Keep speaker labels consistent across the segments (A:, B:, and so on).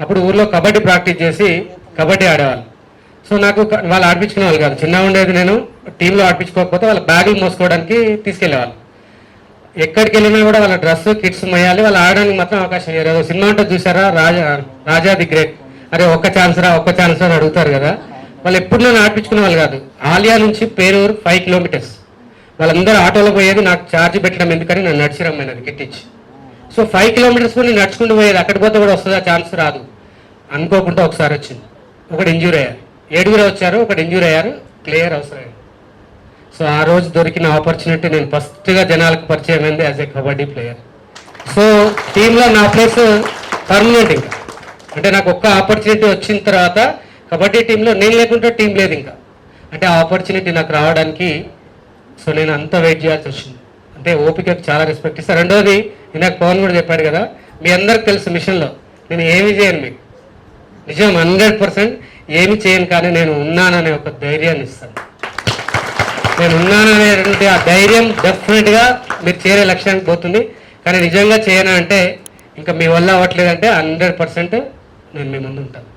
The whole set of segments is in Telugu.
A: అప్పుడు ఊర్లో కబడ్డీ ప్రాక్టీస్ చేసి కబడ్డీ ఆడేవాళ్ళు. సో నాకు వాళ్ళు ఆడిపించుకునే వాళ్ళు కాదు, చిన్నగా ఉండేది నేను టీంలో ఆడిపించుకోకపోతే వాళ్ళ బ్యాగులు మోసుకోవడానికి తీసుకెళ్లేవాళ్ళు. ఎక్కడికి వెళ్ళినా కూడా వాళ్ళ డ్రెస్ కిట్స్ మొయ్యాలి, వాళ్ళు ఆడడానికి మాత్రం అవకాశం ఇవ్వరు. సినిమా అంటే చూసారా, రాజా ది గ్రేట్, అరే ఒక్క ఛాన్స్ రా అని అడుగుతారు కదా. వాళ్ళు ఎప్పుడు నన్ను ఆడిపించుకునే వాళ్ళు కాదు. ఆలియా నుంచి పేరూరు 5 కిలోమీటర్స్, వాళ్ళందరూ ఆటోలో పోయేది, నాకు ఛార్జ్ పెట్టడం ఎందుకని నన్ను నడిచి రమ్మన్నది కిట్టించి. సో 5 కిలోమీటర్స్ కూడా నేను నడుచుకుంటూ పోయేది. అక్కడికి పోతే కూడా వస్తుందా ఛాన్స్, రాదు. అనుకోకుండా ఒకసారి వచ్చింది, ఒకటి ఇంజూరీ అయ్యారు, 7 వచ్చారు, ఒకటి ఇంజూరీ అయ్యారు, క్లియర్ అవసరం. సో ఆ రోజు దొరికిన ఆపర్చునిటీ నేను ఫస్ట్గా జనాలకు పరిచయం అయింది as a kabaddi player. So టీంలో నా ప్లేస్ పర్మనెంట్. ఇంకా అంటే నాకు ఒక్క ఆపర్చునిటీ వచ్చిన తర్వాత కబడ్డీ టీంలో నేను లేకుంటే టీం లేదు ఇంకా. అంటే ఆ ఆపర్చునిటీ నాకు రావడానికి సో నేను అంత వెయిట్ చేయాల్సి వచ్చింది. అంటే ఓపికకి చాలా రెస్పెక్ట్ ఇస్తాను. రెండోది ఇందాక పవన్ కూడా చెప్పాడు కదా, మీ అందరికి తెలుసు మిషన్లో నేను ఏమి చేయను, మీకు నిజం 100% ఏమి చేయను, కానీ నేను ఉన్నాననే ఒక ధైర్యాన్ని ఇస్తాను. నేను ఉన్నాననేటువంటి ఆ ధైర్యం డెఫినెట్గా మీరు చేరే లక్ష్యానికి పోతుంది. కానీ నిజంగా చేయను అంటే ఇంకా మీ వల్ల అవ్వట్లేదంటే 100% నేను మీ ముందు ఉంటాను.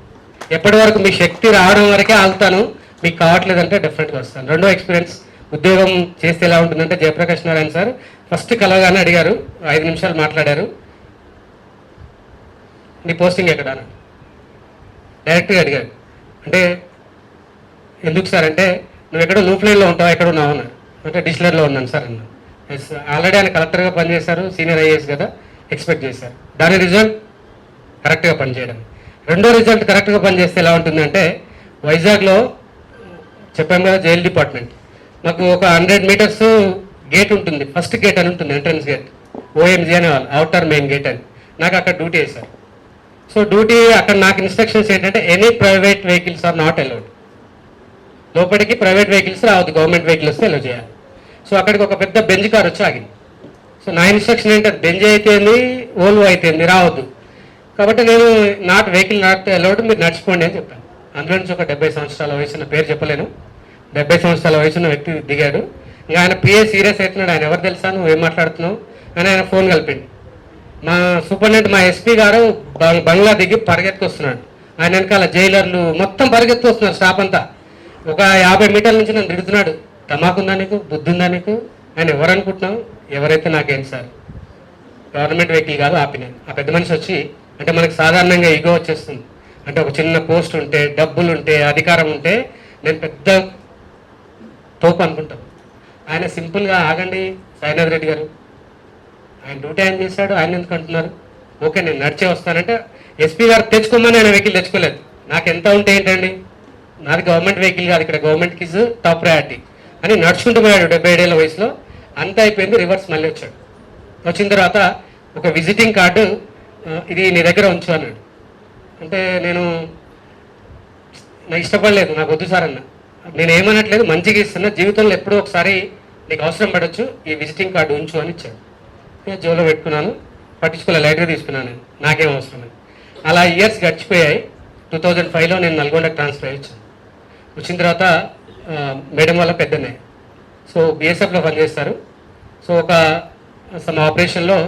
A: ఎప్పటి వరకు మీ శక్తి రావడం వరకే ఆగుతాను, మీకు కావట్లేదంటే డెఫినెట్గా వస్తాను. రెండో ఎక్స్పీరియన్స్ ఉద్యోగం చేస్తే ఎలా ఉంటుందంటే, జయప్రకాష్ నారాయణ సార్ ఫస్ట్ కలవగానే అడిగారు, 5 నిమిషాలు మాట్లాడారు, నీ పోస్టింగ్ ఎక్కడ అని డైరెక్ట్గా అడిగారు. అంటే ఎందుకు సార్ అంటే, నువ్వు ఎక్కడో లూప్ లైన్లో ఉంటావు, ఎక్కడ ఉన్నావు అన్నారు. అంటే డిస్టిలర్లో ఉన్నాను సార్ అన్నా. ఎస్, ఆల్రెడీ ఆయన కలెక్టర్గా పనిచేశారు, సీనియర్ ఐఏఎస్ కదా, ఎక్స్పెక్ట్ చేశారు. దాని రిజల్ట్ కరెక్ట్గా పనిచేయడం. రెండో రిజల్ట్ కరెక్ట్గా పనిచేస్తే ఎలా ఉంటుందంటే, వైజాగ్లో చెప్పాము కదా జైల్ డిపార్ట్మెంట్, మాకు ఒక 100 మీటర్స్ గేట్ ఉంటుంది, ఫస్ట్ గేట్ అని ఉంటుంది, ఎంట్రన్స్ గేట్, ఓఎంజీ అనే వాళ్ళు, అవుటర్ మెయిన్ గేట్ అని. నాకు అక్కడ డ్యూటీ వేశారు. సో డ్యూటీ అక్కడ నాకు ఇన్స్ట్రక్షన్స్ ఏంటంటే, any private vehicles are not allowed, లోపలికి ప్రైవేట్ వెహికల్స్ రావద్దు, గవర్నమెంట్ వెహికల్ వస్తే అలౌ చేయాలి. సో అక్కడికి ఒక పెద్ద బెంజ్ కార్ వచ్చి ఆగింది. సో నా ఇన్స్ట్రక్షన్ ఏంటంటే, బెంజ్ అయితేంది ఓల్వో అయితేంది రావద్దు, కాబట్టి నేను నాట్ వెహికల్ నాట్ అలౌడ్, మీరు నడిచిపోండి అని చెప్పాను. అందులో నుంచి ఒక 70 సంవత్సరాల వయసున్న, పేరు చెప్పలేను, 70 సంవత్సరాల వయసున్న వ్యక్తి దిగాడు. ఇంకా ఆయన పిఏ సీరియస్ అవుతున్నాడు, ఆయన ఎవరు తెలుసా, నువ్వు ఏం మాట్లాడుతున్నావు అని ఆయన ఫోన్ కలిపింది. మా సూపరింటెండెంట్ మా ఎస్పీ గారు బంగ్లా దిగి పరిగెత్తుకొస్తున్నాడు, ఆయన వెనకాల జైలర్లు మొత్తం పరిగెత్తుకొస్తున్నారు, స్టాఫ్ అంతా. ఒక 50 మీటర్ల నుంచి నన్ను తిడుతున్నాడు, తమాకుందా నీకు, బుద్ధి ఉందా నీకు, ఆయన ఎవరు అనుకుంటున్నావు, ఎవరైతే నాకేం సార్, గవర్నమెంట్ వెహికల్ కాదు ఆపినాను. ఆ పెద్ద మనిషి వచ్చి, అంటే మనకు సాధారణంగా ఈగో వచ్చేస్తుంది, అంటే ఒక చిన్న పోస్ట్ ఉంటే, డబ్బులు ఉంటే, అధికారం ఉంటే నేను పెద్ద తోపు అనుకుంటాను. ఆయన సింపుల్గా, ఆగండి సాయినాథ్ రెడ్డి గారు, ఆయన డ్యూటీ ఆయన చేశాడు, ఆయన ఎందుకు అంటున్నారు, ఓకే నేను నడిచే వస్తానంటే, ఎస్పీ గారు తెచ్చుకోమని ఆయన వెహికల్ తెచ్చుకోలేదు. నాకు ఎంత ఉంటే ఏంటండి, నాది గవర్నమెంట్ వెహికల్ కాదు, ఇక్కడ గవర్నమెంట్కి టాప్ ప్రయారిటీ అని నడుచుకుంటూ పోయాడు 77 ఏళ్ళ వయసులో. అంతా అయిపోయింది, రివర్స్ మళ్ళీ వచ్చాడు. వచ్చిన తర్వాత ఒక విజిటింగ్ కార్డు, ఇది నీ దగ్గర ఉంచు అన్నాడు. అంటే నేను నాకు ఇష్టపడలేదు, నాకు వద్దు సార్ అన్న. నేను ఏమనట్లేదు, మంచిగా ఇస్తున్నా, జీవితంలో ఎప్పుడో ఒకసారి నీకు అవసరం పడవచ్చు, ఈ విజిటింగ్ కార్డు ఉంచు అని ఇచ్చాడు. నేను జోలో పెట్టుకున్నాను, పట్టించుకోలే, లైట్గా తీసుకున్నాను, నేను నాకేం అవసరం అని. అలా ఇయర్స్ గడిచిపోయాయి. 2005లో నేను నల్గొండకు ట్రాన్స్ఫర్ అయ్యొచ్చాను. వచ్చిన తర్వాత మేడం వల్ల పెద్దనే, సో బిఎస్ఎఫ్లో పనిచేస్తారు. సో ఒక సమ్ ఆపరేషన్లో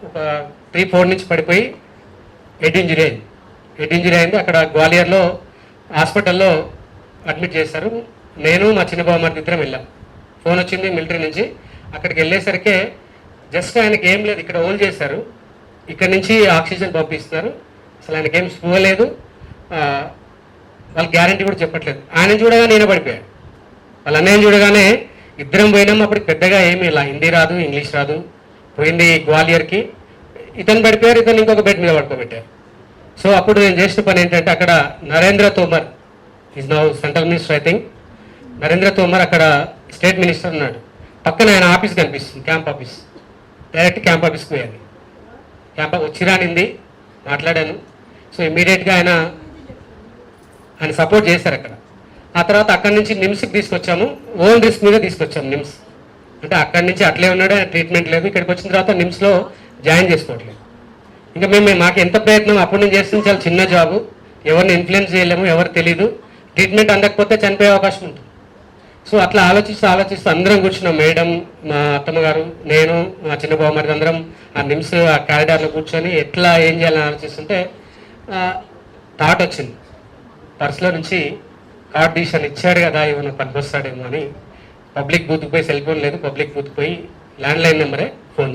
A: ఒక 3-4 నుంచి పడిపోయి హెడ్ ఇంజరీ అయింది. అక్కడ గ్వాలియర్లో హాస్పిటల్లో అడ్మిట్ చేశారు. నేను మా చిన్న బావమరిది ఇద్దరం వెళ్ళాం. ఫోన్ వచ్చింది మిలిటరీ నుంచి. అక్కడికి వెళ్ళేసరికి జస్ట్ ఆయనకి ఏం లేదు, ఇక్కడ హోల్ చేశారు, ఇక్కడ నుంచి ఆక్సిజన్ పంపిస్తున్నారు, అసలు ఆయనకి ఏం స్పృహ లేదు, వాళ్ళకి గ్యారంటీ కూడా చెప్పట్లేదు. ఆయన చూడగానే నేను పడిపోయాడు, వాళ్ళ అన్నయ్యని చూడగానే ఇద్దరం పోయినాం. అప్పటికి పెద్దగా ఏమి ఇలా హిందీ రాదు, ఇంగ్లీష్ రాదు. పోయింది గ్వాలియర్కి, ఇతను పడిపోయారు, ఇతను ఇంకొక బెడ్ మీద పడుకోబెట్టారు. సో అప్పుడు నేను చేసిన పని ఏంటంటే, అక్కడ Narendra Tomar is now central minister I think, Narendra Tomar అక్కడ స్టేట్ మినిస్టర్ ఉన్నాడు. పక్కన ఆయన ఆఫీస్ కనిపిస్తుంది, క్యాంప్ ఆఫీస్. డైరెక్ట్ క్యాంప్ ఆఫీస్కి పోయాను. క్యాంప్ వచ్చిరానింది, మాట్లాడాను. సో ఇమీడియట్గా ఆయన సపోర్ట్ చేశారు అక్కడ. ఆ తర్వాత అక్కడి నుంచి నిమ్స్కి తీసుకొచ్చాము, ఓన్ రిస్క్ మీద తీసుకొచ్చాము నిమ్స్. అంటే అక్కడి నుంచి అట్లే ఉన్నాడు, ట్రీట్మెంట్ లేదు. ఇక్కడికి వచ్చిన తర్వాత నిమ్స్లో జాయిన్ చేసుకోవట్లేదు. ఇంకా మాకు ఎంత ప్రయత్నం, అప్పుడు నేను చేస్తుంది చాలా చిన్న జాబు, ఎవరిని ఇన్ఫ్లుయెన్స్ చేయలేము, ఎవరు తెలీదు, ట్రీట్మెంట్ అందకపోతే చనిపోయే అవకాశం ఉంటుంది. సో అట్లా ఆలోచిస్తూ అందరం కూర్చున్నాం, మేడం, మా అత్తమ్మగారు, నేను, మా చిన్న బావమరిది, అందరం ఆ నిమ్స్ ఆ కారిడార్లో కూర్చొని ఎట్లా ఏం చేయాలని ఆలోచిస్తుంటే థాట్ వచ్చింది, పర్సులో నుంచి కార్డ్ డిషన్ ఇచ్చాడు కదా ఏమైనా పనికొస్తాడేమో అని పబ్లిక్ బూత్కి పోయి, సెల్ ఫోన్ లేదు, పబ్లిక్ బూత్కి పోయి ల్యాండ్లైన్ నెంబరే ఫోన్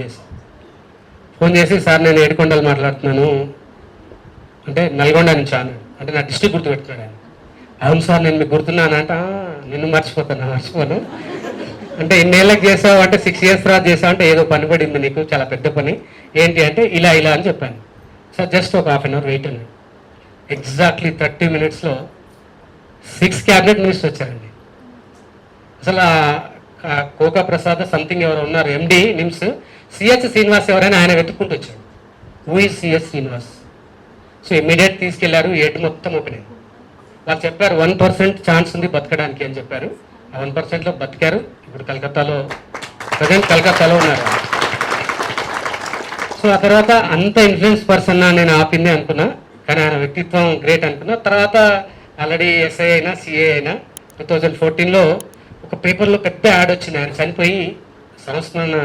A: చేసి సార్ నేను ఏడుకొండలు మాట్లాడుతున్నాను అంటే నల్గొండ నుంచి అన్నాడు. అంటే నా డిస్ట్రిక్ట్ గుర్తుపెట్టుకున్నాడు ఆయన. అవును సార్ నేను మీకు గుర్తున్నానంట, నిన్ను మర్చిపోను అంటే ఇన్నేళ్ళకి చేసావు అంటే 6 years తర్వాత చేసావు అంటే ఏదో పని పడింది నీకు, చాలా పెద్ద పని, ఏంటి అంటే ఇలా అని చెప్పాను. సార్ జస్ట్ ఒక 1/2 hour వెయిట్ అన్నాడు. ఎగ్జాక్ట్లీ 30 minutesలో 6 cabinet ministers వచ్చారండి. అసలు కోకా ప్రసాద్ సంథింగ్ ఎవరు ఉన్నారు ఎండి నిమ్స్, సిహెచ్ శ్రీనివాస్ ఎవరైనా ఆయన వెతుక్కుంటూ వచ్చాడు. Who is CH Srinivas? So immediate తీసుకెళ్లారు, ఏటు మొత్తం ఓపెన్ అయింది. వాళ్ళు చెప్పారు 1% ఛాన్స్ ఉంది బతకడానికి అని చెప్పారు. ఆ 1%లో బతికారు. ఇప్పుడు ప్రజెంట్ కలకత్తాలో ఉన్నారు. సో ఆ తర్వాత అంత ఇన్ఫ్లుయెన్స్ పర్సన్ నేను ఆపింది అనుకున్నా, కానీ ఆయన వ్యక్తిత్వం గ్రేట్ అనుకున్నా. తర్వాత ఆల్రెడీ ఎస్ఐ అయినా సిఏ అయినా 2014లో ఒక పేపర్లో పెద్ద యాడ్ వచ్చింది. ఆయన చనిపోయి సంస్మరణ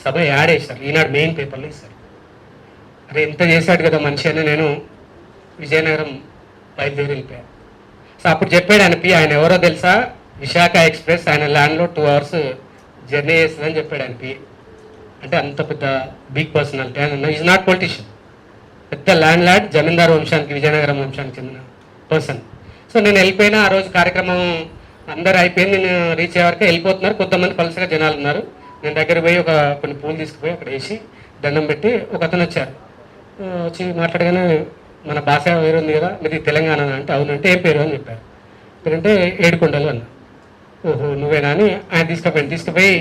A: సభ యాడ్ వేశారు, ఈనాడు మెయిన్ పేపర్లో ఇస్తారు. అరే ఎంత చేశాడు కదా మనిషి అని నేను విజయనగరం బయలుదేరి వెళ్ళిపోయాను. సో అప్పుడు చెప్పాడు ఆయన ఎవరో తెలుసా, విశాఖ ఎక్స్ప్రెస్ ఆయన ల్యాండ్లో 2 hours జర్నీ చేస్తుందని చెప్పాడు ఆయన పిఏ. అంటే అంత పెద్ద బిగ్ పర్సనాలిటీ. ఆయన ఈజ్ నాట్ పొలిటీషియన్, పెద్ద ల్యాండ్ జమీందారు వంశానికి, విజయనగరం వంశానికి చెందిన పర్సన్. సో నేను వెళ్ళిపోయినా ఆ రోజు కార్యక్రమం అందరూ అయిపోయింది, నేను రీచ్ అయ్యే వరకు వెళ్ళిపోతున్నారు. కొంతమంది పలుసగా జనాలు ఉన్నారు. నేను దగ్గర పోయి కొన్ని పూలు తీసుకుపోయి అక్కడ వేసి దండం పెట్టి ఒక అతను వచ్చారు. వచ్చి మాట్లాడగానే మన భాష వేరు ఉంది కదా, మీది తెలంగాణ అంటే అవునంటే ఏం పేరు అని చెప్పారు. పేరంటే ఏడుకొండలు అన్న. ఓహో నువ్వేనా అని ఆయన తీసుకుపోయి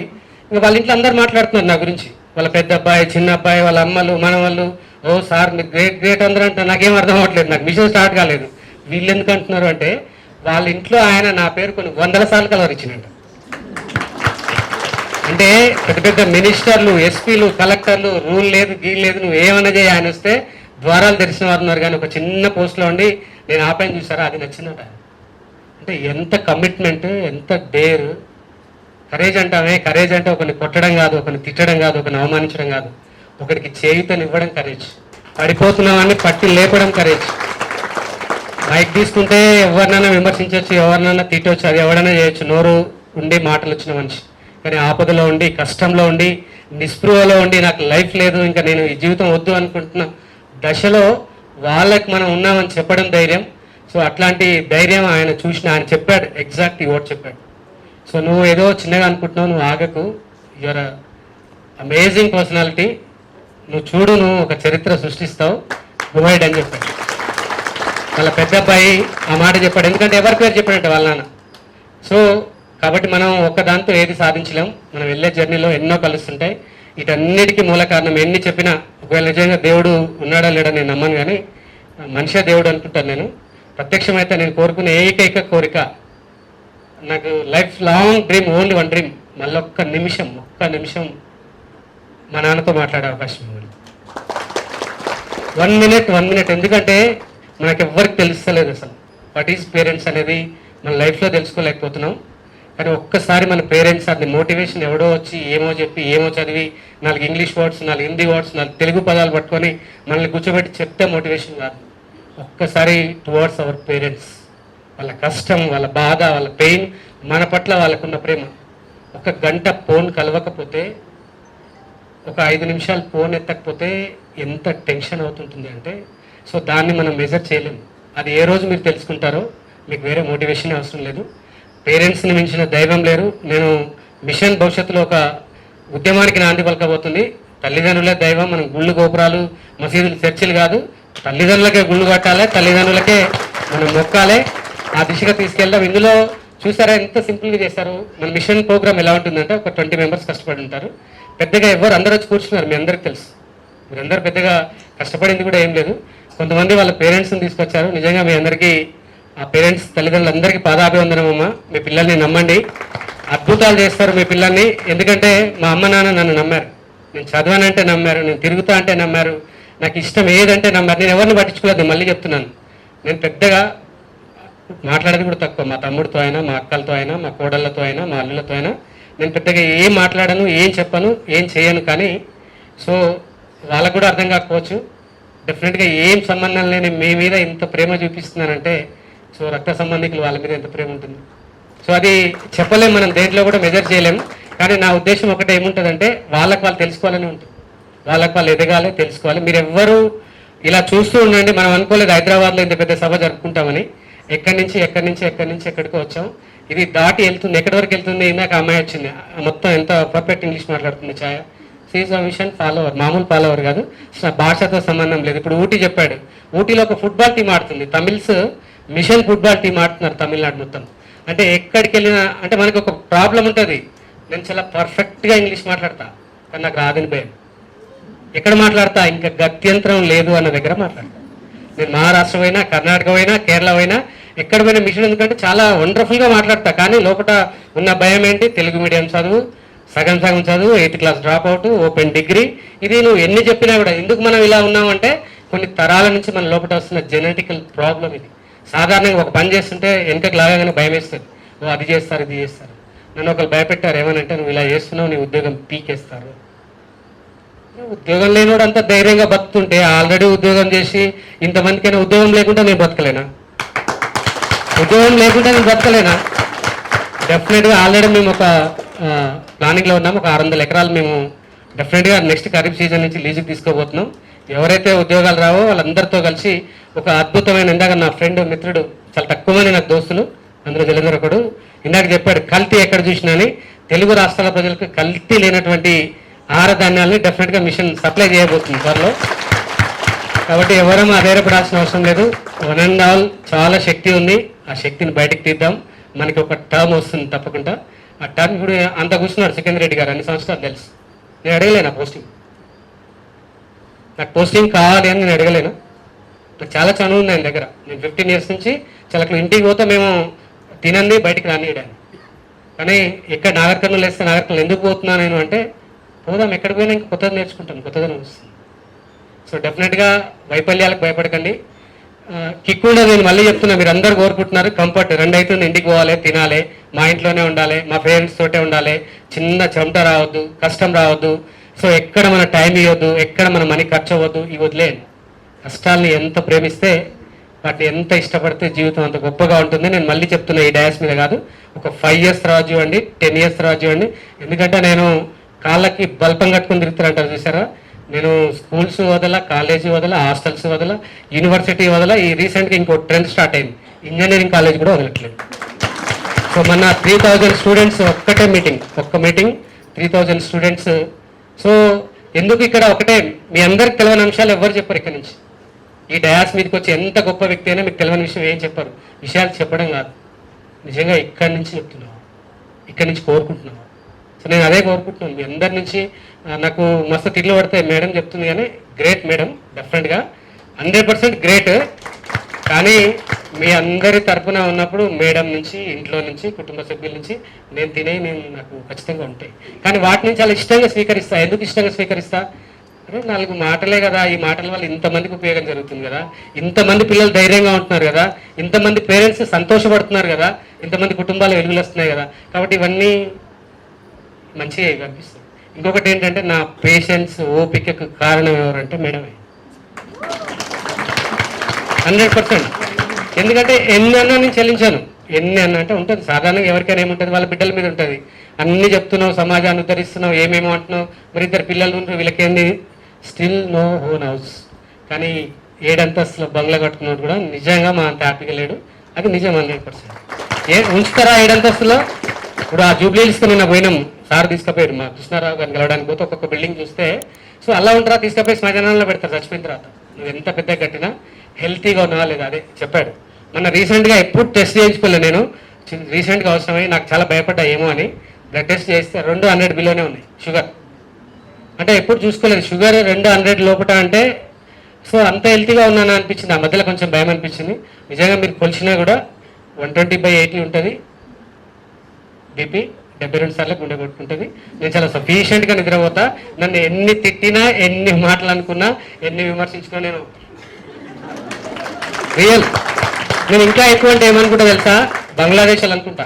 A: ఇంకా వాళ్ళ ఇంట్లో అందరు మాట్లాడుతున్నారు నా గురించి, వాళ్ళ పెద్ద అబ్బాయి, చిన్న అబ్బాయి, వాళ్ళ అమ్మలు, మనవాళ్ళు. ఓ సార్ మీరు గ్రేట్ అందరూ అంటే నాకేం అర్థం అవ్వట్లేదు, నాకు మిషన్ స్టార్ట్ కాలేదు. వీళ్ళు ఎందుకు అంటున్నారు అంటే వాళ్ళ ఇంట్లో ఆయన నా పేరు కొన్ని 100 సార్లు కలవరిచ్చినట్టు. అంటే పెద్ద పెద్ద మినిస్టర్లు, ఎస్పీలు, కలెక్టర్లు, రూల్ లేదు గీల్ లేదు నువ్వు ఏమన్నా చేయి, ఆయన వస్తే ద్వారాలు తెరిచిన వారు ఉన్నారు. కానీ ఒక చిన్న పోస్ట్లో ఉండి నేను ఆపాయని చూసారా, అది నచ్చిందట. అంటే ఎంత కమిట్మెంట్, ఎంత డేర్. కరేజ్ అంటామే, కరేజ్ అంటే ఒకరిని కొట్టడం కాదు, ఒకరిని తిట్టడం కాదు, ఒకరిని అవమానించడం కాదు, ఒకరికి చేయుతనివ్వడం కరేజ్. పడిపోతున్నామని పట్టి లేపడం కరేజ్. మైక్ తీసుకుంటే ఎవరినైనా విమర్శించవచ్చు, ఎవరినైనా తిట్టవచ్చు, అది ఎవరైనా చేయొచ్చు, నోరు ఉండి మాటలు వచ్చిన మనిషి. కానీ ఆపదలో ఉండి, కష్టంలో ఉండి, నిస్పృహలో ఉండి నాకు లైఫ్ లేదు, ఇంకా నేను ఈ జీవితం వద్దు అనుకుంటున్న దశలో వాళ్ళకి మనం ఉన్నామని చెప్పడం ధైర్యం. సో అట్లాంటి ధైర్యం ఆయన చూసిన, ఆయన చెప్పాడు ఎగ్జాక్ట్ ఈ వర్డ్ చెప్పాడు. సో నువ్వు ఏదో చిన్నగా అనుకుంటున్నావు, నువ్వు ఆగకు, యువర్ అమేజింగ్ పర్సనాలిటీ, నువ్వు చూడు, నువ్వు ఒక చరిత్ర సృష్టిస్తావు, ప్రొవైడ్ అని చెప్పాడు. వాళ్ళ పెద్ద అబ్బాయి ఆ మాట చెప్పాడు, ఎందుకంటే ఎవరి పేరు చెప్పాడంటే వాళ్ళ నాన్న. సో కాబట్టి మనం ఒక్కదాంతో ఏది సాధించలేం, మనం వెళ్ళే జర్నీలో ఎన్నో కలుస్తుంటాయి. వీటన్నిటికీ మూల కారణం ఎన్ని చెప్పినా, ఒకవేళ నిజంగా దేవుడు ఉన్నాడా లేడా నేను నమ్మను, కానీ మనిషే దేవుడు అనుకుంటాను నేను. ప్రత్యక్షమైతే నేను కోరుకునే ఏకైక కోరిక, నాకు life long dream, only 1 dream, మళ్ళీ ఒక్క నిమిషం మా నాన్నతో మాట్లాడే అవకాశం ఇవ్వండి. 1 minute. ఎందుకంటే మనకు ఎవ్వరికి తెలుస్తలేదు అసలు వాట్ ఈజ్ పేరెంట్స్ అనేది, మన లైఫ్లో తెలుసుకోలేకపోతున్నాం. కానీ ఒక్కసారి మన పేరెంట్స్ అది మోటివేషన్ ఎవడో వచ్చి ఏమో చెప్పి, ఏమో చదివి 4 English words, 4 Hindi words, 4 Telugu పదాలు పట్టుకొని మనల్ని కూర్చోబెట్టి చెప్తే మోటివేషన్ కాదు. ఒక్కసారి టువర్డ్స్ అవర్ పేరెంట్స్, వాళ్ళ కష్టం, వాళ్ళ బాధ, వాళ్ళ పెయిన్, మన పట్ల వాళ్ళకున్న ప్రేమ. 1 గంట ఫోన్ కలవకపోతే, ఒక 5 నిమిషాలు ఫోన్ ఎత్తకపోతే ఎంత టెన్షన్ అవుతుంటుంది అంటే, సో దాన్ని మనం మెజర్ చేయలేము. అది ఏ రోజు మీరు తెలుసుకుంటారో మీకు వేరే మోటివేషన్ అవసరం లేదు. పేరెంట్స్ని మించిన దైవం లేరు. నేను మిషన్ భవిష్యత్తులో ఒక ఉద్యమానికి నాంది పలకబోతుంది. తల్లిదండ్రులే దైవం. మనం గుళ్ళు, గోపురాలు, మసీదులు, చర్చిలు కాదు, తల్లిదండ్రులకే గుళ్ళు కట్టాలి, తల్లిదండ్రులకే మనం మొక్కాలి. ఆ దిశగా తీసుకెళ్దాం. ఇందులో చూసారా ఎంత సింపుల్గా చేస్తారు. మన మిషన్ ప్రోగ్రామ్ ఎలా ఉంటుందంటే, ఒక 20 members కష్టపడి ఉంటారు. పెద్దగా అందరూ వచ్చి కూర్చున్నారు, మీ అందరికి తెలుసు. మీరందరూ పెద్దగా కష్టపడింది కూడా ఏం లేదు. కొంతమంది వాళ్ళ పేరెంట్స్ని తీసుకొచ్చారు. నిజంగా మీ అందరికీ, ఆ పేరెంట్స్, తల్లిదండ్రులందరికీ పాదాభివందనం అమ్మ. మీ పిల్లల్ని నమ్మండి, అద్భుతాలు చేస్తారు మీ పిల్లల్ని. ఎందుకంటే మా అమ్మ నాన్న నన్ను నమ్మారు, నేను చదవనంటే నమ్మారు, నేను తిరుగుతా అంటే నమ్మారు, నాకు ఇష్టం ఏదంటే నమ్మారు. నేను ఎవరిని పట్టించుకోలేదు, నేను మళ్ళీ చెప్తున్నాను. నేను పెద్దగా మాట్లాడేది కూడా తక్కువ. మా తమ్ముడితో అయినా, మా అక్కలతో అయినా, మా కోడళ్ళతో అయినా, మా అల్లులతో అయినా నేను పెద్దగా ఏం మాట్లాడను, ఏం చెప్పను, ఏం చేయను. కానీ సో వాళ్ళకు కూడా అర్థం కాకపోవచ్చు. డెఫినెట్గా ఏం సంబంధం లేని మీ మీద ఇంత ప్రేమ చూపిస్తున్నానంటే సో రక్త సంబంధికులు వాళ్ళ మీద ఎంత ప్రేమ ఉంటుంది. సో అది చెప్పలేం, మనం దేంట్లో కూడా మెజర్ చేయలేం. కానీ నా ఉద్దేశం ఒకటే ఏముంటుందంటే వాళ్ళకి వాళ్ళు తెలుసుకోవాలని ఉంటుంది, వాళ్ళకి వాళ్ళు ఎదగాలి, తెలుసుకోవాలి. మీరు ఎవ్వరూ ఇలా చూస్తూ ఉండండి. మనం అనుకోలేదు హైదరాబాద్లో ఇంత పెద్ద సభ జరుపుకుంటామని. ఎక్కడి నుంచి ఎక్కడికో వచ్చాం. ఇది దాటి వెళ్తుంది, ఎక్కడి వరకు వెళ్తుంది. ఇందాక అమ్మాయి వచ్చింది, మొత్తం ఎంత పర్ఫెక్ట్ ఇంగ్లీష్ మాట్లాడుతుంది ఛాయ. సీజ్ అ మిషన్ ఫాలోవర్, మామూలు ఫాలోవర్ కాదు, భాషతో సంబంధం లేదు. ఇప్పుడు ఊటీ చెప్పాడు, ఊటీలో ఒక ఫుట్బాల్ టీం ఆడుతుంది, తమిళ్స్ మిషన్ ఫుట్బాల్ టీం ఆడుతున్నారు తమిళనాడు మొత్తం. అంటే ఎక్కడికి వెళ్ళినా అంటే మనకు ఒక ప్రాబ్లం ఉంటుంది, నేను చాలా పర్ఫెక్ట్గా ఇంగ్లీష్ మాట్లాడతా కానీ నాకు రాదని భయం. ఎక్కడ మాట్లాడతా, ఇంకా గత్యంతరం లేదు అన్న దగ్గర మాట్లాడతా. నేను మహారాష్ట్ర అయినా, కర్ణాటక అయినా, కేరళ అయినా, ఎక్కడ పోయినా మిషన్ ఎందుకంటే చాలా వండర్ఫుల్గా మాట్లాడతా. కానీ లోపల ఉన్న భయం ఏంటి, తెలుగు మీడియం చదువు, సగం చదువు, 8th class drop out, open degree. ఇది నువ్వు ఎన్ని చెప్పినా కూడా ఎందుకు మనం ఇలా ఉన్నామంటే కొన్ని తరాల నుంచి మన లోపల వస్తున్న జెనెటికల్ ప్రాబ్లం ఇది. సాధారణంగా ఒక పని చేస్తుంటే వెనకకి లాగానే భయం వేస్తుంది, ఓ అది చేస్తారు ఇది చేస్తారు. నన్ను ఒకరు భయపెట్టారు, ఏమనంటే నువ్వు ఇలా చేస్తున్నావు నీ ఉద్యోగం పీకేస్తారు. ఉద్యోగం లేనివాడు అంతా ధైర్యంగా బతుకుతుంటే ఆల్రెడీ ఉద్యోగం చేసి ఇంతమందికైనా ఉద్యోగం లేకుండా నేను బతకలేనా? డెఫినెట్గా ఆల్రెడీ మేము ఒక ప్లానింగ్లో ఉన్నాము. ఒక 600 ఎకరాలు మేము డెఫినెట్గా నెక్స్ట్ ఖరీఫ్ సీజన్ నుంచి లీజుకి తీసుకోబోతున్నాం. ఎవరైతే ఉద్యోగాలు రావో వాళ్ళందరితో కలిసి ఒక అద్భుతమైన, ఇందాక నా ఫ్రెండ్ మిత్రుడు, చాలా తక్కువ మంది నాకు దోస్తులు, అందులో జలంధర్ ఒకడు, ఇందాక చెప్పాడు కల్తీ ఎక్కడ చూసినా అని. తెలుగు రాష్ట్రాల ప్రజలకు కల్తీ లేనటువంటి ఆహార ధాన్యాలని డెఫినెట్గా మిషన్ సప్లై చేయబోతుంది త్వరలో. కాబట్టి ఎవరూ అధైర్యపడాల్సిన అవసరం లేదు. వన్ అండ్ ఆల్ చాలా శక్తి ఉంది, ఆ శక్తిని బయటకు తీద్దాం. మనకి ఒక టర్మ్ వస్తుంది తప్పకుండా. ఆ టర్మ్ ఇప్పుడు అంత కూర్చున్నాడు సికింద్ర రెడ్డి గారు, అన్ని సంవత్సరాలు తెలుసు. నేను అడగలేనా పోస్టింగ్, నాకు పోస్టింగ్ కావాలి అని నేను అడగలేను. నాకు చాలా చనువు ఉంది ఆయన దగ్గర. నేను 15 years నుంచి చాలా ఇంటికి పోతే మేము తినంది బయటికి రానియడాన్ని. కానీ ఎక్కడ నాగర్ కర్నూలు వేస్తే నాగర్ కర్నూలు ఎందుకు పోతున్నాను నేను అంటే, పోదాం ఎక్కడికి పోయినా ఇంకా కొత్తది నేర్చుకుంటాను, కొత్తగా వస్తుంది. సో డెఫినెట్గా వైఫల్యాలకు భయపడకండి. కిక్ ఉండదు. నేను మళ్ళీ చెప్తున్నా, మీరు అందరూ కోరుకుంటున్నారు కంఫర్ట్. 2 అవుతుంది, ఇంటికి పోవాలి, తినాలి, మా ఇంట్లోనే ఉండాలి, మా పేరెంట్స్ తోటే ఉండాలి, చిన్న చెమట రావద్దు, కష్టం రావద్దు. సో ఎక్కడ మన టైం ఇవ్వద్దు, ఎక్కడ మన మనీ ఖర్చు అవ్వద్దు. ఇవి వదిలేయండి. కష్టాలని ఎంత ప్రేమిస్తే, వాటిని ఎంత ఇష్టపడితే జీవితం అంత గొప్పగా ఉంటుంది. నేను మళ్ళీ చెప్తున్నా, ఈ డయాస్ మీద కాదు, ఒక 5 years తర్వాత చూడండి, 10 years తర్వాత చూడండి. ఎందుకంటే నేను కాళ్ళకి బల్పం కట్టుకుని తిరుగుతారంటారు చూసారా, నేను స్కూల్స్ వదల, కాలేజీ వదల, హాస్టల్స్ వదల, యూనివర్సిటీ వదల. ఈ రీసెంట్గా ఇంకో ట్రెండ్ స్టార్ట్ అయింది, ఇంజనీరింగ్ కాలేజ్ కూడా వదలట్లేదు. సో మన 3000 స్టూడెంట్స్ ఒక్క మీటింగ్ 3000 స్టూడెంట్స్. సో ఎందుకు ఇక్కడ ఒకటే, మీ అందరికి తెలియని అంశాలు ఎవరు చెప్పారు ఇక్కడ నుంచి. ఈ డయాస్ మీదకి వచ్చి ఎంత గొప్ప వ్యక్తి అయినా మీకు తెలియని విషయం ఏం చెప్పారు. విషయాలు చెప్పడం కాదు, నిజంగా ఇక్కడి నుంచి చెప్తున్నావు, ఇక్కడి నుంచి కోరుకుంటున్నావు. సో నేను అదే కోరుకుంటున్నాను మీ అందరి నుంచి. నాకు మస్తు తిట్లు పడతాయి, మేడం చెప్తుంది కానీ గ్రేట్ మేడం, డెఫినెట్గా 100% గ్రేట్. కానీ మీ అందరి తరఫున ఉన్నప్పుడు మేడం నుంచి, ఇంట్లో నుంచి, కుటుంబ సభ్యుల నుంచి నేను నాకు ఖచ్చితంగా ఉంటాయి. కానీ వాటి నుంచి చాలా ఇష్టంగా స్వీకరిస్తా. ఎందుకు ఇష్టంగా స్వీకరిస్తా అంటే 4 మాటలే కదా, ఈ మాటల వల్ల ఇంతమందికి ఉపయోగం జరుగుతుంది కదా, ఇంతమంది పిల్లలు ధైర్యంగా ఉంటున్నారు కదా, ఇంతమంది పేరెంట్స్ సంతోషపడుతున్నారు కదా, ఇంతమంది కుటుంబాలు వెలుగులు వస్తున్నాయి కదా. కాబట్టి ఇవన్నీ మంచిగా కనిపిస్తుంది. ఇంకొకటి ఏంటంటే నా పేషెన్స్, ఓపికకు కారణం ఎవరంటే మేడమే, 100%. ఎందుకంటే ఎన్ని అన్నా నేను చెల్లించాను. ఎన్ని అన్న అంటే ఉంటుంది, సాధారణంగా ఎవరికైనా ఏముంటుంది, వాళ్ళ బిడ్డల మీద ఉంటుంది. అన్నీ చెప్తున్నావు, సమాజాన్ని ఉద్ధరిస్తున్నావు, ఏమేమో అంటున్నావు, మరి 2 పిల్లలు ఉంటారు, వీళ్ళకేంది, స్టిల్ నో ఓన్ హౌస్. కానీ 7 అంతస్తుల బంగ్లా కట్టుకున్నాడు కూడా నిజంగా మా అంత హ్యాపీగా లేడు. అది నిజం 100%. ఉంచుతారా 7 అంతస్తులో? ఇప్పుడు ఆ జూబ్లీహిల్స్కి నిన్న పోయినాం, సార్ తీసుకుపోయారు మా కృష్ణారావు గారిని కలవడానికి పోతే ఒక్కొక్క బిల్డింగ్ చూస్తే, సో అలా ఉంటారా, తీసుకుపోయి శ్మశానాల్లో పెడతారు చచ్చిపోయిన తర్వాత. నువ్వు ఎంత పెద్ద కట్టినా హెల్తీగా ఉన్నావా లేదా అదే చెప్పాడు. మొన్న రీసెంట్గా ఎప్పుడు టెస్ట్ చేయించుకోలేదు నేను, రీసెంట్గా అవసరమై నాకు చాలా భయపడ్డా ఏమో అని. బ్లడ్ టెస్ట్ చేస్తే 200 బిలోనే ఉన్నాయి షుగర్. అంటే ఎప్పుడు చూసుకోలేదు షుగర్ 200 లోపట అంటే. సో అంత హెల్తీగా ఉన్నాను అనిపించింది. ఆ మధ్యలో కొంచెం భయం అనిపించింది. నిజంగా మీరు కొలిచినా కూడా 120/80 ఉంటుంది బీపీ. 72 సార్లు గుండె కొట్టుకుంటుంది. నేను చాలా సఫిషియెంట్గా నిద్రపోతా. నన్ను ఎన్ని తిట్టినా, ఎన్ని మాటలు అనుకున్నా, ఎన్ని విమర్శించుకున్నా నేను రియల్. నేను ఇంకా ఎక్కువ అంటే ఏమనుకుంటా తెలుసా, బంగ్లాదేశ్ వాళ్ళు అనుకుంటా,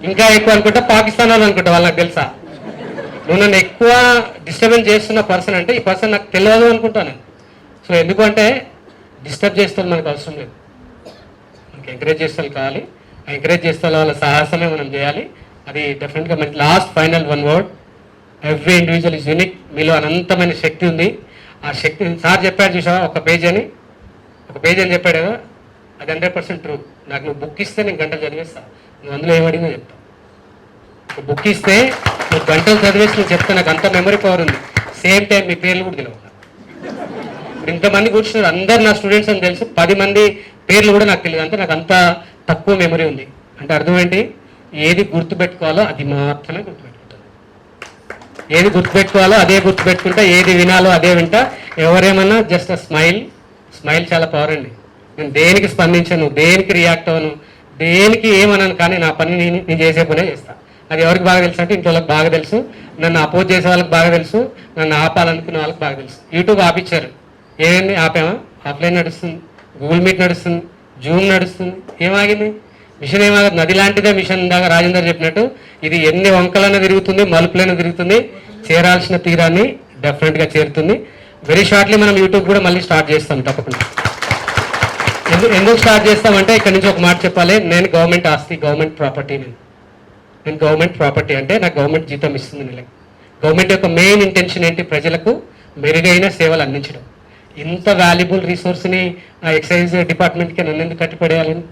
A: ఇంకా ఎక్కువ అనుకుంటా పాకిస్తాన్ వాళ్ళు అనుకుంటా. వాళ్ళకి తెలుసా, నువ్వు నన్ను ఎక్కువ డిస్టర్బెన్స్ చేస్తున్న పర్సన్ అంటే ఈ పర్సన్ నాకు తెలియదు అనుకుంటాను. సో ఎందుకంటే డిస్టర్బ్ చేస్తే మనకు అవసరం లేదు, మనకి ఎంకరేజ్ చేస్తే కావాలి. ఆ ఎంకరేజ్ చేస్తే వాళ్ళ సాహసమే మనం చేయాలి. అది డెఫినెట్గా మనకి last final one word, every individual is unique. మీలో అనంతమైన శక్తి ఉంది. ఆ శక్తి సార్ చెప్పాడు చూసావా, ఒక పేజ్ అని చెప్పాడు కదా, అది 100% ట్రూ. నాకు నువ్వు బుక్ ఇస్తే నేను గంటలు చదివేస్తా, నువ్వు అందులో ఏమడిగినా చెప్తా. ఒక బుక్ ఇస్తే నువ్వు గంటలు చదివేసి నువ్వు చెప్తా, నాకు అంత మెమరీ పవర్ ఉంది. సేమ్ టైం మీ పేర్లు కూడా తెలియదు. ఇప్పుడు ఇంతమంది కూర్చున్నారు, అందరు నా స్టూడెంట్స్ అని తెలుసు, 10 మంది పేర్లు కూడా నాకు తెలియదు. అంటే నాకు అంత తక్కువ మెమరీ ఉంది. అంటే అర్థం ఏంటి, ఏది గుర్తుపెట్టుకోవాలో అది మాత్రమే గుర్తుపెట్టుకుంటాను, ఏది గుర్తుపెట్టుకోవాలో అదే గుర్తుపెట్టుకుంటా, ఏది వినాలో అదే వింటా. ఎవరేమన్నా జస్ట్ స్మైల్ చాలా పవర్ అండి. నేను దేనికి స్పందించను, దేనికి రియాక్ట్ అవ్వను, దేనికి ఏమన్నాను, కానీ నా పని నేను చేసే పనే చేస్తాను. అది ఎవరికి బాగా తెలుసు అంటే ఇంట్లో వాళ్ళకి బాగా తెలుసు, నన్ను అపోజ్ చేసే వాళ్ళకి బాగా తెలుసు, నన్ను ఆపాలనుకునే వాళ్ళకి బాగా తెలుసు. యూట్యూబ్ ఆపిచ్చారు, ఏమైంది? ఆపామా? ఆఫ్లైన్ నడుస్తుంది, గూగుల్ మీట్ నడుస్తుంది, జూమ్ నడుస్తుంది, ఏమాగింది? మిషన్ ఏమాగదు, నది లాంటిదే మిషన్. దాకా రాజేందర్ చెప్పినట్టు ఇది ఎన్ని వంకలైనా తిరుగుతుంది, మలుపులైనా తిరుగుతుంది, చేరాల్సిన తీరాన్ని డెఫినెట్గా చేరుతుంది. వెరీ షార్ట్లీ మనం యూట్యూబ్ కూడా మళ్ళీ స్టార్ట్ చేస్తాం తప్పకుండా. ఎందుకు స్టార్ట్ చేస్తామంటే ఇక్కడ నుంచి ఒక మాట చెప్పాలి, నేను గవర్నమెంట్ ఆస్తి, గవర్నమెంట్ ప్రాపర్టీ. నేను గవర్నమెంట్ ప్రాపర్టీ అంటే నాకు గవర్నమెంట్ జీతం ఇస్తుంది నెలకి. గవర్నమెంట్ యొక్క మెయిన్ ఇంటెన్షన్ ఏంటి? ప్రజలకు మెరుగైన సేవలు అందించడం. ఇంత వాల్యుబుల్ రిసోర్స్ని ఆ ఎక్సైజ్ డిపార్ట్మెంట్కి నన్ను ఎందుకు కట్టిపడేయాలని?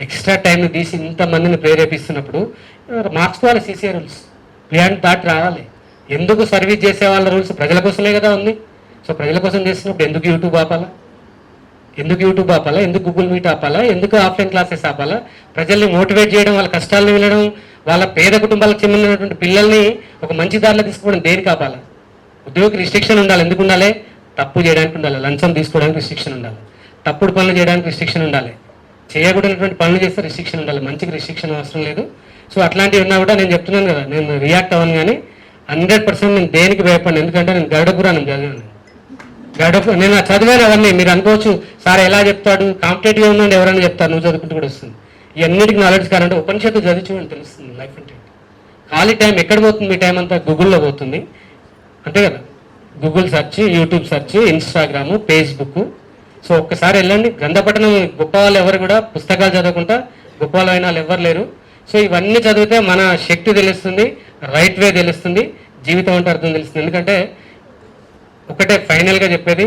A: ఎక్స్ట్రా టైంని తీసి ఇంతమందిని ప్రేరేపిస్తున్నప్పుడు మార్చుకోవాలి సీసీఆర్ రూల్స్, బియాండ్ దాటి రావాలి. ఎందుకు సర్వీస్ చేసే వాళ్ళ రూల్స్ ప్రజల కోసమే కదా ఉంది. సో ప్రజల కోసం చేస్తున్నప్పుడు ఎందుకు యూట్యూబ్ ఆపాలా? ఎందుకు గూగుల్ మీట్ ఆపాలా? ఎందుకు ఆఫ్లైన్ క్లాసెస్ ఆపాలా? ప్రజల్ని మోటివేట్ చేయడం, వాళ్ళ కష్టాలను వినడం, వాళ్ళ పేద కుటుంబాలకు చెందినటువంటి పిల్లల్ని ఒక మంచి దారిలో తీసుకోవడం దేనికి ఆపాలా? ఉద్యోగికి రిస్ట్రిక్షన్ ఉండాలి. ఎందుకు ఉండాలి? తప్పు చేయడానికి ఉండాలి, లంచం తీసుకోవడానికి రిస్ట్రిక్షన్ ఉండాలి, తప్పుడు పనులు చేయడానికి రిస్ట్రిక్షన్ ఉండాలి, చేయకూడనటువంటి పనులు చేస్తే రిస్ట్రిక్షన్ ఉండాలి. మంచికి రిస్ట్రిక్షన్ అవసరం లేదు. సో అట్లాంటివి ఉన్నా కూడా నేను చెప్తున్నాను కదా, నేను రియాక్ట్ అవ్వను, కానీ 100% నేను దేనికి భయపడను. ఎందుకంటే నేను గరుడ పురాణం చదివాను. నేను చదివాను అవన్నీ. మీరు అనుకోవచ్చు సార్ ఎలా చెప్తాడు, కాంపిటేటివ్గా ఉందండి ఎవరైనా చెప్తారు, నువ్వు చదువుకుంటూ కూడా వస్తుంది. ఇవన్నిటికి నాలెడ్జ్ కావాలంటే ఉపనిషత్తు చదివి చూడండి, తెలుస్తుంది లైఫ్ అంటే. ఖాళీ టైం ఎక్కడ పోతుంది? మీ టైం అంతా గూగుల్లో పోతుంది, అంతే కదా. Google search, YouTube search, Instagram, Facebook. So ఒక్కసారి వెళ్ళండి. గంధపట్టణం గొప్ప వాళ్ళు ఎవరు కూడా పుస్తకాలు చదవకుండా గొప్ప వాళ్ళు అయిన వాళ్ళు ఎవరు లేరు. సో ఇవన్నీ చదివితే మన శక్తి తెలుస్తుంది, రైట్ వే తెలుస్తుంది, జీవితం అంటే అర్థం తెలుస్తుంది. ఎందుకంటే ఒకటే ఫైనల్గా చెప్పేది,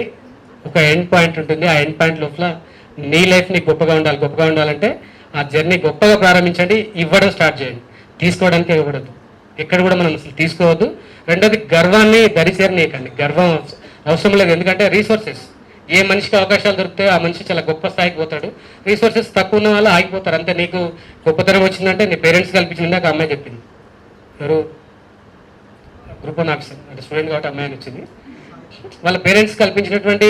A: ఒక ఎండ్ పాయింట్ ఉంటుంది. ఆ ఎండ్ పాయింట్ లోపల నీ లైఫ్ నీకు గొప్పగా ఉండాలంటే ఆ జర్నీ గొప్పగా ప్రారంభించండి. ఇవ్వడం స్టార్ట్ చేయండి, తీసుకోవడానికి ఇవ్వకూడదు. ఎక్కడ కూడా మనం అసలు తీసుకోవద్దు. రెండోది, గర్వాన్ని దరిచేరనీయకండి. గర్వం అవసరం లేదు. ఎందుకంటే రీసోర్సెస్, ఏ మనిషికి అవకాశాలు దొరికితే ఆ మనిషి చాలా గొప్ప స్థాయికి పోతాడు. రీసోర్సెస్ తక్కువ ఉన్న వాళ్ళు ఆగిపోతారు. అంతే. నీకు గొప్పతనం వచ్చిందంటే నీ పేరెంట్స్ కల్పించింది. ఒక అమ్మాయి చెప్పింది, ఎవరు గ్రూప్ 1 ఆఫీసర్ అంటే స్టూడెంట్ కాబట్టి అమ్మాయి వచ్చింది. వాళ్ళ పేరెంట్స్ కల్పించినటువంటి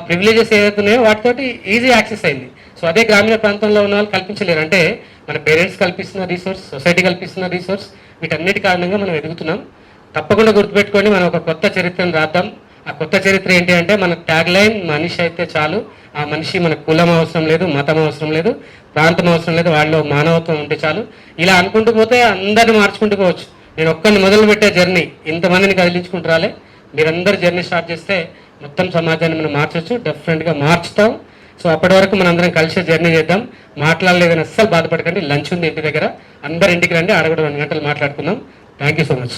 A: ప్రివిలేజెస్ ఏదైతే ఉన్నాయో వాటితోటి ఈజీ యాక్సెస్ అయింది. సో అదే గ్రామీణ ప్రాంతంలో ఉన్న వాళ్ళు కల్పించలేరు. అంటే మన పేరెంట్స్ కల్పిస్తున్న రీసోర్స్, సొసైటీ కల్పిస్తున్న రీసోర్స్, వీటన్నిటి కారణంగా మనం ఎదుగుతున్నాం. తప్పకుండా గుర్తుపెట్టుకొని మనం ఒక కొత్త చరిత్రను రాద్దాం. ఆ కొత్త చరిత్ర ఏంటి అంటే మన ట్యాగ్ లైన్, మనిషి అయితే చాలు. ఆ మనిషి మన కులం అవసరం లేదు, మతం అవసరం లేదు, ప్రాంతం అవసరం లేదు, వాళ్ళలో మానవత్వం ఉంటే చాలు. ఇలా అనుకుంటూ పోతే అందరిని మార్చుకుంటూ పోవచ్చు. నేను ఒక్కరిని మొదలు పెట్టే జర్నీ ఇంతమందిని కదిలించుకుంటూ రాలే. మీరందరూ జర్నీ స్టార్ట్ చేస్తే మొత్తం సమాజాన్ని మనం మార్చవచ్చు, డెఫినెట్గా మార్చుతాం. సో అప్పటి వరకు మనం అందరం కలిసి జర్నీ చేద్దాం. మాట్లాడలేదని అస్సలు బాధపడకండి. లంచ్ ఉంది ఇంటి దగ్గర, అందరు ఇంటికి రండి, ఆడ కూడా 2 గంటలు మాట్లాడుకుందాం. Thank you so much.